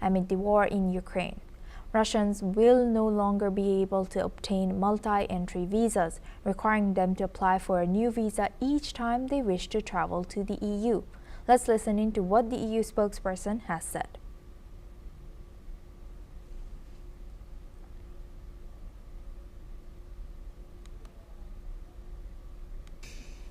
amid the war in Ukraine. Russians will no longer be able to obtain multi-entry visas, requiring them to apply for a new visa each time they wish to travel to the EU. Let's listen into what the EU spokesperson has said.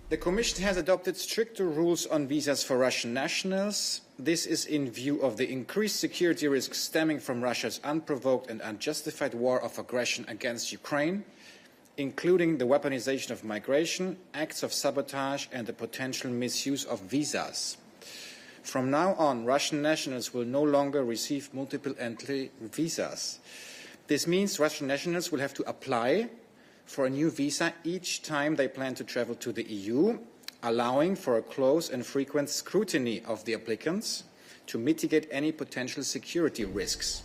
The Commission has adopted stricter rules on visas for Russian nationals. This is in view of the increased security risks stemming from Russia's unprovoked and unjustified war of aggression against Ukraine, including the weaponization of migration, acts of sabotage, and the potential misuse of visas. From now on, Russian nationals will no longer receive multiple entry visas. This means Russian nationals will have to apply for a new visa each time they plan to travel to the EU, allowing for a close and frequent scrutiny of the applicants to mitigate any potential security risks.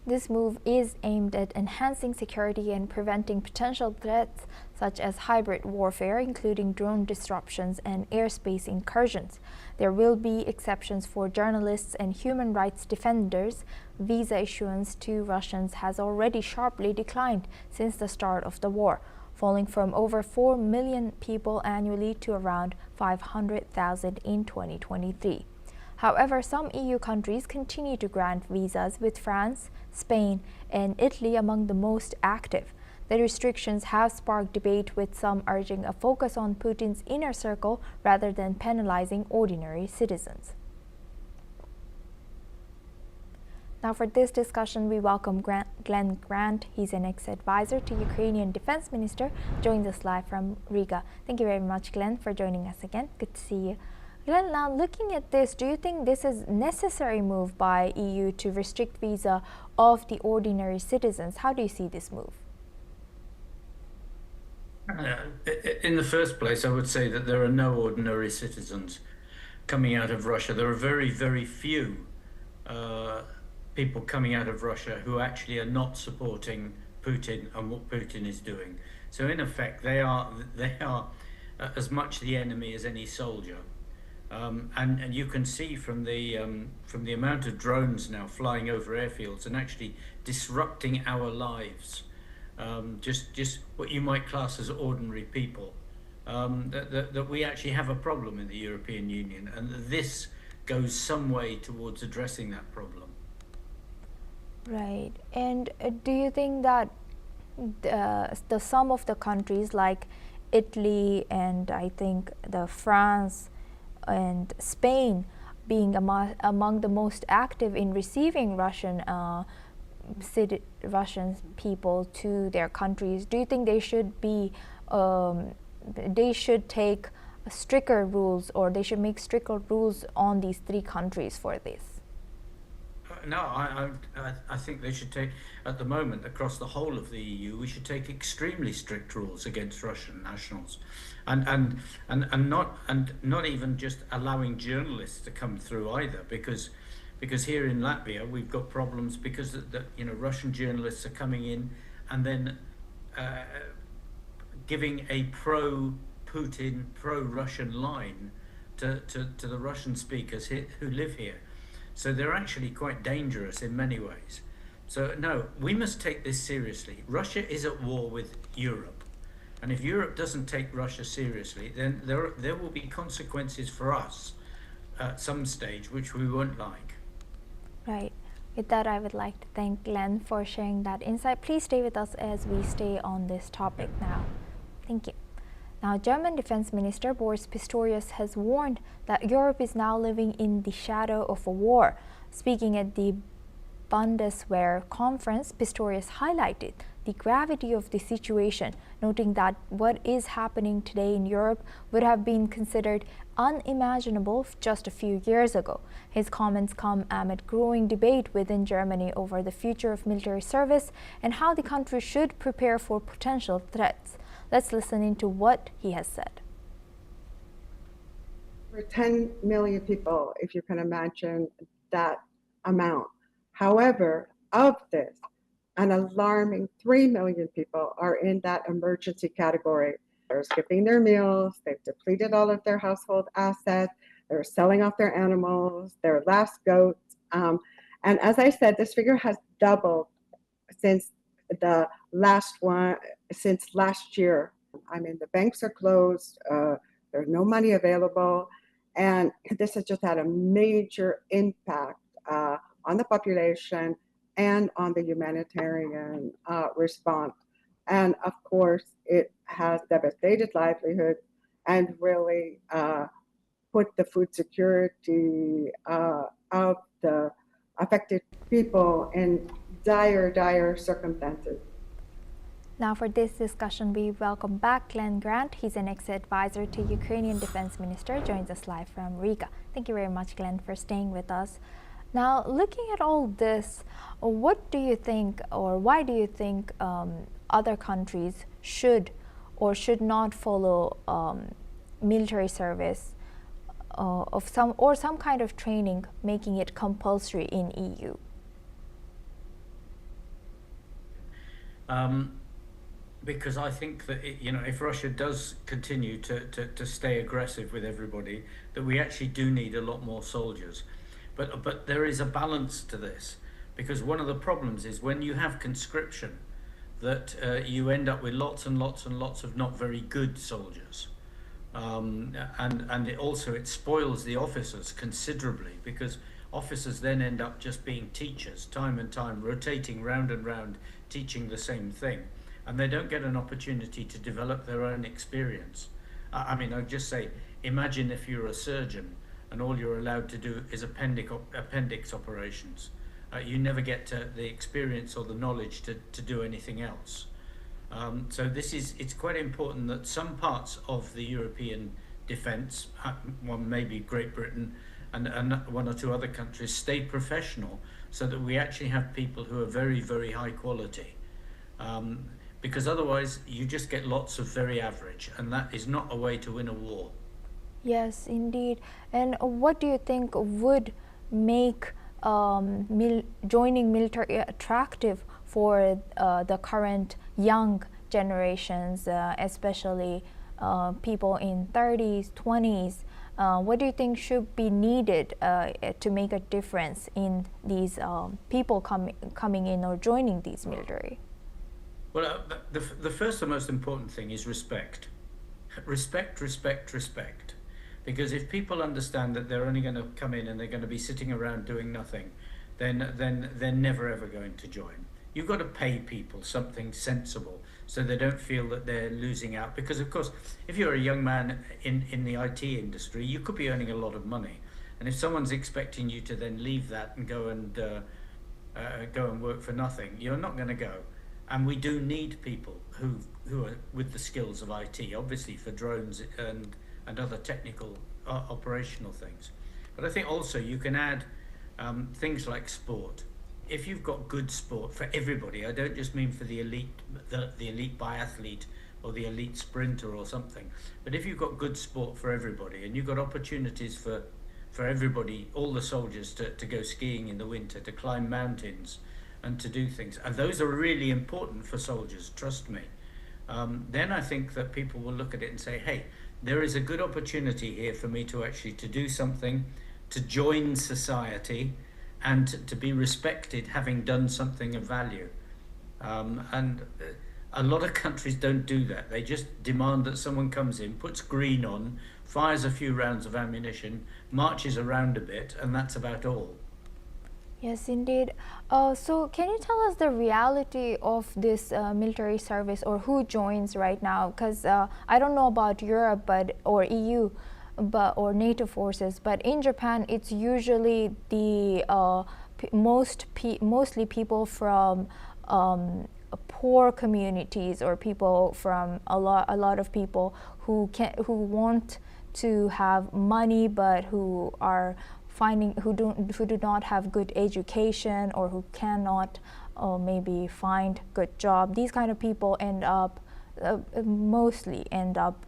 This move is aimed at enhancing security and preventing potential threats such as hybrid warfare, including drone disruptions and airspace incursions. There will be exceptions for journalists and human rights defenders. Visa issuance to Russians has already sharply declined since the start of the war, falling from over 4 million people annually to around 500,000 in 2023. However, some EU countries continue to grant visas, with France, Spain, and Italy among the most active. The restrictions have sparked debate, with some urging a focus on Putin's inner circle rather than penalizing ordinary citizens. Now for this discussion, we welcome Glenn Grant. He's an ex-advisor to Ukrainian Defense Minister, joins us live from Riga. Thank you very much, Glenn, for joining us again. Good to see you. Glenn, now looking at this, do you think this is a necessary move by EU to restrict visa of the ordinary citizens? How do you see this move? In the first place, I would say that there are no ordinary citizens coming out of Russia. There are very, very few people coming out of Russia who actually are not supporting Putin and what Putin is doing. So in effect, they are as much the enemy as any soldier. And you can see from the amount of drones now flying over airfields and actually disrupting our lives, just what you might class as ordinary people, that we actually have a problem in the European Union, and this goes some way towards addressing that problem. Right. And do you think that the some of the countries like Italy and I think the France and Spain being among the most active in receiving Russian people to their countries, do you think they should be they should take stricter rules, or they should make stricter rules on these three countries for this? No, I think they should take, at the moment, across the whole of the EU, we should take extremely strict rules against Russian nationals, and not even just allowing journalists to come through either, because here in Latvia we've got problems because Russian journalists are coming in and then giving a pro-Putin, pro-Russian line to the Russian speakers who live here. So they're actually quite dangerous in many ways. So no, we must take this seriously. Russia is at war with Europe. And if Europe doesn't take Russia seriously, then there will be consequences for us at some stage which we won't like. Right. With that, I would like to thank Glenn for sharing that insight. Please stay with us as we stay on this topic now. Thank you. Now, German Defense Minister Boris Pistorius has warned that Europe is now living in the shadow of a war. Speaking at the Bundeswehr conference, Pistorius highlighted the gravity of the situation, noting that what is happening today in Europe would have been considered unimaginable just a few years ago. His comments come amid growing debate within Germany over the future of military service and how the country should prepare for potential threats. Let's listen into what he has said. For 10 million people, if you can imagine that amount. However, of this, an alarming 3 million people are in that emergency category. They're skipping their meals, they've depleted all of their household assets, they're selling off their animals, their last goats, And as I said, this figure has doubled since the last one, since last year. I mean, the banks are closed, there's no money available, and this has just had a major impact on the population and on the humanitarian response. And of course, it has devastated livelihoods and really put the food security of the affected people in dire, dire circumstances. Now for this discussion, we welcome back Glenn Grant. He's an ex-advisor to Ukrainian Defense Minister, joins us live from Riga. Thank you very much, Glenn, for staying with us. Now, looking at all this, what do you think, or why do you think other countries should or should not follow military service of some kind of training, making it compulsory in EU? Because I think that if Russia does continue to stay aggressive with everybody, that we actually do need a lot more soldiers. But there is a balance to this, because one of the problems is when you have conscription, that you end up with lots and lots and lots of not very good soldiers. And it spoils the officers considerably, because officers then end up just being teachers time and time, rotating round and round, teaching the same thing, and they don't get an opportunity to develop their own experience. I mean, I'd just say, imagine if you're a surgeon and all you're allowed to do is appendix operations. You never get the experience or the knowledge to do anything else. So it's quite important that some parts of the European defence, one maybe Great Britain and one or two other countries, stay professional, so that we actually have people who are very, very high quality. Because otherwise you just get lots of very average, and that is not a way to win a war. Yes, indeed. And what do you think would make joining military attractive for the current young generations, especially people in 30s, 20s? What do you think should be needed to make a difference in these people coming in or joining these military? Well, the first and most important thing is respect. Respect, respect, respect. Because if people understand that they're only going to come in and they're going to be sitting around doing nothing, then they're never ever going to join. You've got to pay people something sensible so they don't feel that they're losing out. Because of course, if you're a young man in the IT industry, you could be earning a lot of money. And if someone's expecting you to then leave that and go and work for nothing, you're not going to go. And we do need people who are with the skills of IT, obviously for drones and other technical operational things. But I think also you can add things like sport. If you've got good sport for everybody, I don't just mean for the elite biathlete or the elite sprinter or something, but if you've got good sport for everybody, and you've got opportunities for everybody, all the soldiers to go skiing in the winter, to climb mountains and to do things, and those are really important for soldiers, trust me, then I think that people will look at it and say, hey, there is a good opportunity here for me to actually to do something, to join society, and to be respected having done something of value. And a lot of countries don't do that. They just demand that someone comes in, puts green on, fires a few rounds of ammunition, marches around a bit, and that's about all. Yes, indeed. So can you tell us the reality of this military service, or who joins right now? Because I don't know about Europe or EU or NATO forces, but in Japan it's usually the mostly people from poor communities, or people from a lot of people who want to have money but who do not have good education, or who cannot maybe find good job. These kind of people mostly end up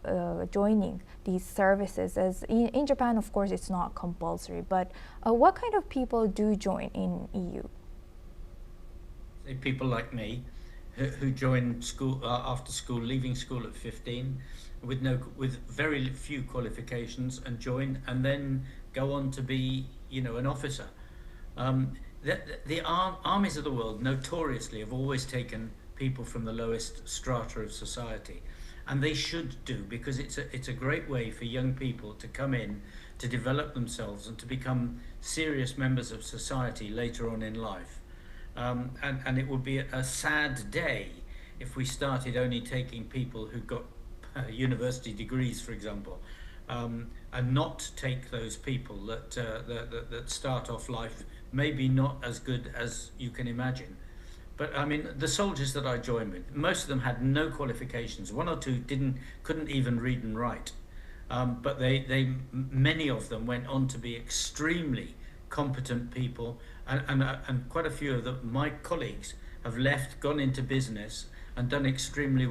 joining these services. As in Japan, of course, it's not compulsory, but what kind of people do join in EU? People like me, who join school after school, leaving school at 15, with very few qualifications, and join, and then go on to be, an officer. armies of the world notoriously have always taken people from the lowest strata of society, and they should do, because it's a great way for young people to come in, to develop themselves and to become serious members of society later on in life. And it would be a sad day if we started only taking people who got university degrees, for example, and not take those people that start off life maybe not as good as you can imagine. But I mean, the soldiers that I joined with, most of them had no qualifications. One or two couldn't even read and write. But many of them went on to be extremely competent people, and quite a few of my colleagues have left, gone into business, and done extremely well.